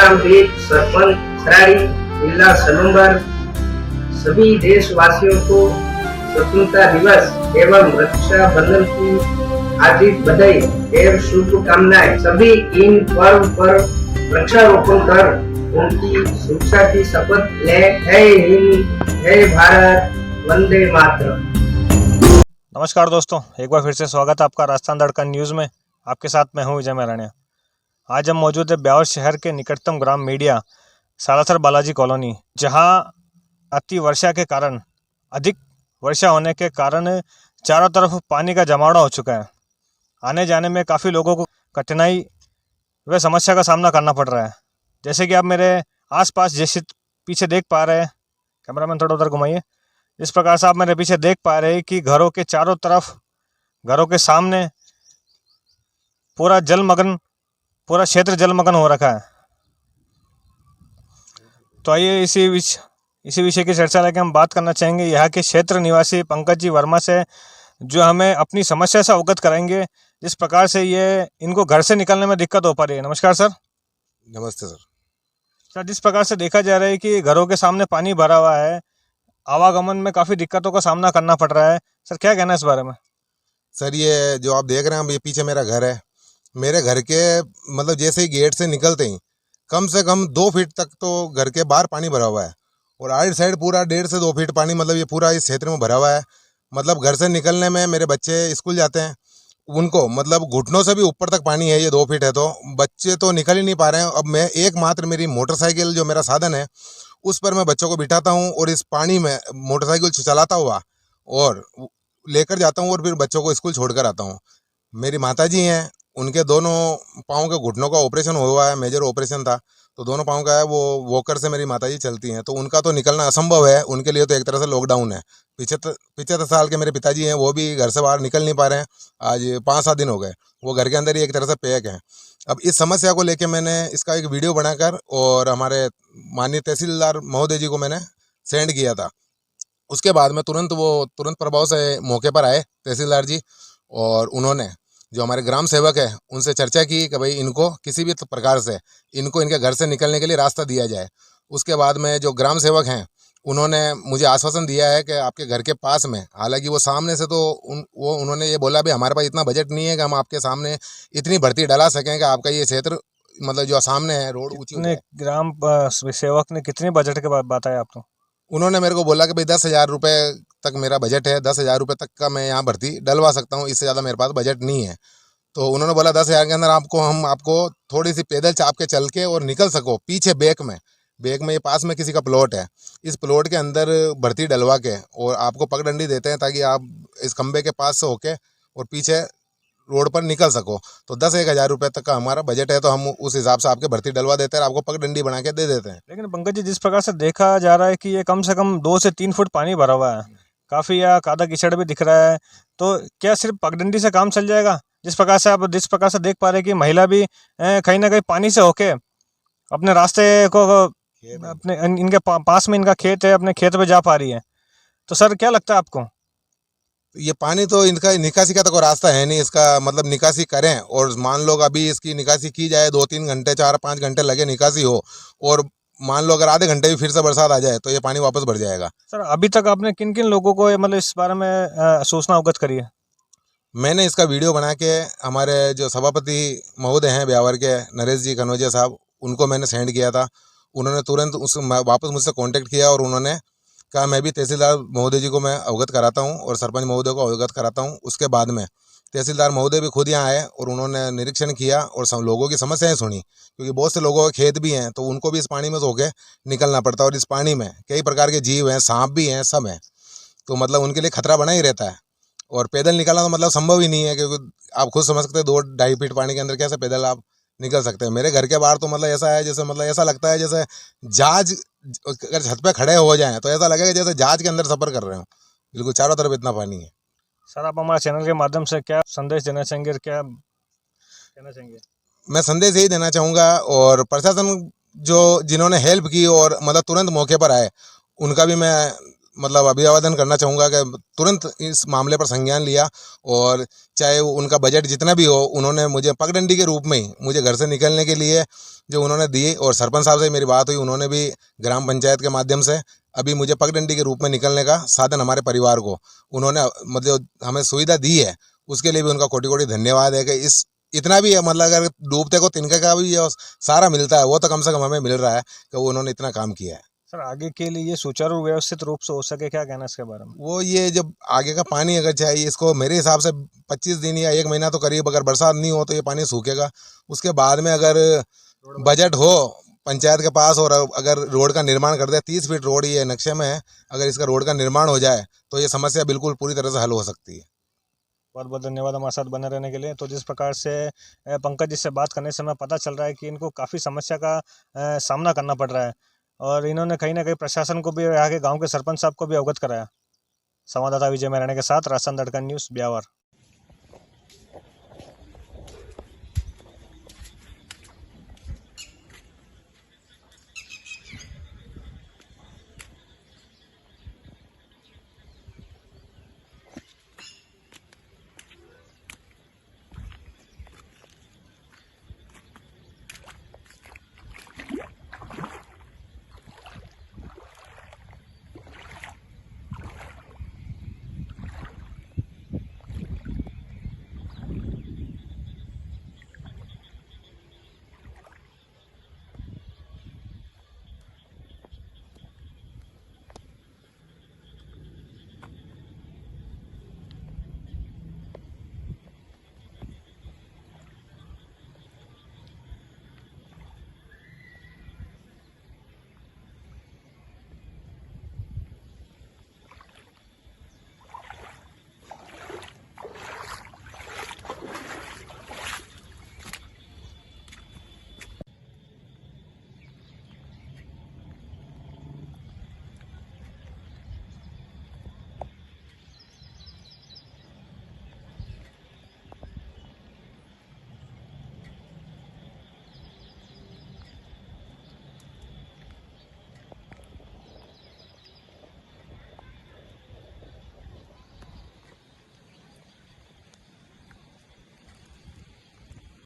ग्राम beat sarpanch सराड़ी जिला सलूम्बर सभी देशवासियों को स्वतंत्रता दिवस एवं रक्षाबंधन की हार्दिक बधाई एवं शुभकामनाएं। सभी इन पर्व पर वृक्षारोपण कर उनकी सुरक्षा की शपथ ले। जय हिंद, जय भारत, वंदे मातरम। नमस्कार दोस्तों, एक बार फिर से स्वागत है आपका राजस्थान दड़कन न्यूज़ में। आपके साथ मैं हूं विजय मेहरानिया। आज हम मौजूद है ब्यावर शहर के निकटतम ग्राम मीडिया सालासर बालाजी कॉलोनी, जहां अति वर्षा के कारण, अधिक वर्षा होने के कारण चारों तरफ पानी का जमावड़ा हो चुका है। आने जाने में काफ़ी लोगों को कठिनाई व समस्या का सामना करना पड़ रहा है। जैसे कि आप मेरे आसपास जैसे पीछे देख पा रहे हैं, कैमरामैन थोड़ा उधर घुमाइए। इस प्रकार से आप मेरे पीछे देख पा रहे हैं कि घरों के चारों तरफ, घरों के सामने पूरा जलमग्न, पूरा क्षेत्र जलमग्न हो रखा है। तो आइए इसी विषय की चर्चा लेकर हम बात करना चाहेंगे यहाँ के क्षेत्र निवासी पंकज जी वर्मा से, जो हमें अपनी समस्या से अवगत कराएंगे, जिस प्रकार से ये इनको घर से निकलने में दिक्कत हो पा रही है। नमस्कार सर। नमस्ते सर। सर, जिस प्रकार से देखा जा रहा है कि घरों के सामने पानी भरा हुआ है, आवागमन में काफ़ी दिक्कतों का सामना करना पड़ रहा है, सर क्या कहना है इस बारे में? सर, ये जो आप देख रहे हैं, ये पीछे मेरा घर है। मेरे घर के मतलब जैसे ही गेट से निकलते ही कम से कम 2 फीट तक तो घर के बाहर पानी भरा हुआ है, और आइट साइड पूरा 1.5 से 2 फीट पानी, मतलब ये पूरा इस क्षेत्र में भरा हुआ है। मतलब घर से निकलने में, मेरे बच्चे स्कूल जाते हैं, उनको मतलब घुटनों से भी ऊपर तक पानी है। ये 2 फीट है तो बच्चे तो निकल ही नहीं पा रहे हैं। अब मैं एकमात्र मेरी मोटरसाइकिल, जो मेरा साधन है, उस पर मैं बच्चों को बिठाता हूँ और इस पानी में मोटरसाइकिल चलाता हुआ और लेकर जाता हूँ और फिर बच्चों को स्कूल छोड़कर आता हूँ। मेरी माताजी हैं, उनके दोनों पाँव के घुटनों का ऑपरेशन हुआ है, मेजर ऑपरेशन था, तो दोनों पाँव का है। वो वॉकर से मेरी माताजी चलती हैं, तो उनका तो निकलना असंभव है। उनके लिए तो एक तरह से लॉकडाउन है। 75 साल के मेरे पिताजी हैं, वो भी घर से बाहर निकल नहीं पा रहे हैं। आज 5-7 दिन हो गए, वो घर के अंदर ही एक तरह से पैक हैं। अब इस समस्या को लेके मैंने इसका एक वीडियो बनाकर और हमारे माननीय तहसीलदार महोदय जी को मैंने सेंड किया था। उसके बाद में तुरंत प्रभाव से मौके पर आए तहसीलदार जी, और उन्होंने जो हमारे ग्राम सेवक है उनसे चर्चा की कि भाई इनको किसी भी प्रकार से इनको इनके घर से निकलने के लिए रास्ता दिया जाए। उसके बाद में जो ग्राम सेवक हैं, उन्होंने मुझे आश्वासन दिया है कि आपके घर के पास में, हालांकि वो सामने से तो उन्होंने ये बोला, भाई हमारे पास इतना बजट नहीं है कि हम आपके सामने इतनी भर्ती डला सकें कि आपका ये क्षेत्र मतलब जो सामने है रोड ऊँची हो जाए। ग्राम सेवक ने कितने बजट के बात है आपको? उन्होंने मेरे को बोला कि भाई 10,000 रुपये तक मेरा बजट है, 10,000 रुपये तक का मैं यहाँ भर्ती डलवा सकता हूँ, इससे ज़्यादा मेरे पास बजट नहीं है। तो उन्होंने बोला 10,000 के अंदर हम आपको थोड़ी सी पैदल चाप के चल के और निकल सको पीछे बैक में ये पास में किसी का प्लॉट है, इस प्लॉट के अंदर भर्ती डलवा के और आपको पगडंडी देते हैं ताकि आप इस खंबे के पास से होके और पीछे रोड पर निकल सको। तो 10,000 रुपये तक का हमारा बजट है, तो हम उस हिसाब से आपके भर्ती डलवा देते हैं, आपको पगडंडी बना के दे देते हैं। लेकिन पंकज जी, जिस प्रकार से देखा जा रहा है कि ये कम से कम 2 से 3 फुट पानी भरा हुआ है, काफ़ी या कादा कीचड़ भी दिख रहा है, तो क्या सिर्फ पगडंडी से काम चल जाएगा? जिस प्रकार से देख पा रहे हैं कि महिला भी कहीं ना कहीं पानी से होके अपने रास्ते को, अपने इनके पास में इनका खेत है, अपने खेत पे जा पा रही है। तो सर क्या लगता है आपको? ये पानी तो इनका निकासी का तो कोई रास्ता है नहीं। इसका मतलब निकासी करें, और मान लो अभी इसकी निकासी की जाए, 2-3 घंटे 4-5 घंटे लगे निकासी हो, और मान लो अगर आधे घंटे भी फिर से बरसात आ जाए तो ये पानी वापस भर जाएगा। सर, अभी तक आपने किन किन लोगों को मतलब इस बारे में सूचना अवगत करी है? मैंने इसका वीडियो बना के हमारे जो सभापति महोदय हैं ब्यावर के, नरेश जी कनौजिया साहब, उनको मैंने सेंड किया था। उन्होंने तुरंत वापस मुझसे कांटेक्ट किया और उन्होंने कहा मैं भी तहसीलदार महोदय जी को मैं अवगत कराता हूँ और सरपंच महोदय को अवगत कराता हूँ। उसके बाद में तहसीलदार महोदय भी खुद यहाँ आए और उन्होंने निरीक्षण किया और सब लोगों की समस्याएं सुनी, क्योंकि बहुत से लोगों के खेत भी हैं, तो उनको भी इस पानी में होके निकलना पड़ता है, और इस पानी में कई प्रकार के जीव हैं, सांप भी हैं, सब हैं, तो मतलब उनके लिए खतरा बना ही रहता है। और पैदल निकलना तो मतलब संभव ही नहीं है, क्योंकि आप खुद समझ सकते हैं 2-2.5 फीट पानी के अंदर कैसे पैदल आप निकल सकते हैं। मेरे घर के बाहर तो मतलब ऐसा है, जैसे मतलब ऐसा लगता है जैसे जहाज अगर छत पे खड़े हो जाएं तो ऐसा लगेगा जैसे जहाज के अंदर सफ़र कर रहे हो। बिल्कुल चारों तरफ इतना पानी है। सर, आप हमारे चैनल के माध्यम से क्या संदेश देना चाहेंगे और क्या कहना चाहेंगे? मैं संदेश यही देना चाहूँगा, और प्रशासन जो जिन्होंने हेल्प की और मतलब तुरंत मौके पर आए, उनका भी मैं मतलब अभिवादन करना चाहूँगा कि तुरंत इस मामले पर संज्ञान लिया, और चाहे उनका बजट जितना भी हो, उन्होंने मुझे पगडंडी के रूप में ही मुझे घर से निकलने के लिए जो उन्होंने दिए, और सरपंच साहब से मेरी बात हुई, उन्होंने भी ग्राम पंचायत के माध्यम से अभी मुझे पगडंडी के रूप में निकलने का साधन, हमारे परिवार को उन्होंने मतलब हमें सुविधा दी है, उसके लिए भी उनका कोटि कोटि धन्यवाद है। कि इस इतना भी है, मतलब अगर डूबते को तिनके का भी जो सारा मिलता है वो तो कम से कम हमें मिल रहा है, कि वो उन्होंने इतना काम किया है। सर आगे के लिए ये सुचारू व्यवस्थित रूप से हो सके, क्या कहना है इसके बारे में? वो ये जब आगे का पानी अगर चाहिए इसको, मेरे हिसाब से 25 दिन या 1 महीना तो करीब, अगर बरसात नहीं हो तो ये पानी सूखेगा। उसके बाद में अगर बजट हो पंचायत के पास, और अगर रोड का निर्माण कर दे, 30 फीट रोड ये नक्शे में है, अगर इसका रोड का निर्माण हो जाए तो ये समस्या बिल्कुल पूरी तरह से हल हो सकती है। बहुत बहुत धन्यवाद हमारे साथ बने रहने के लिए। तो जिस प्रकार से पंकज जी से बात करने से हमें पता चल रहा है कि इनको काफ़ी समस्या का सामना करना पड़ रहा है, और इन्होंने कहीं ना कहीं प्रशासन को भी, यहाँ के गांव के सरपंच साहब को भी अवगत कराया। संवाददाता विजय मैराणे के साथ राजस्थान दड़कन न्यूज़, ब्यावर।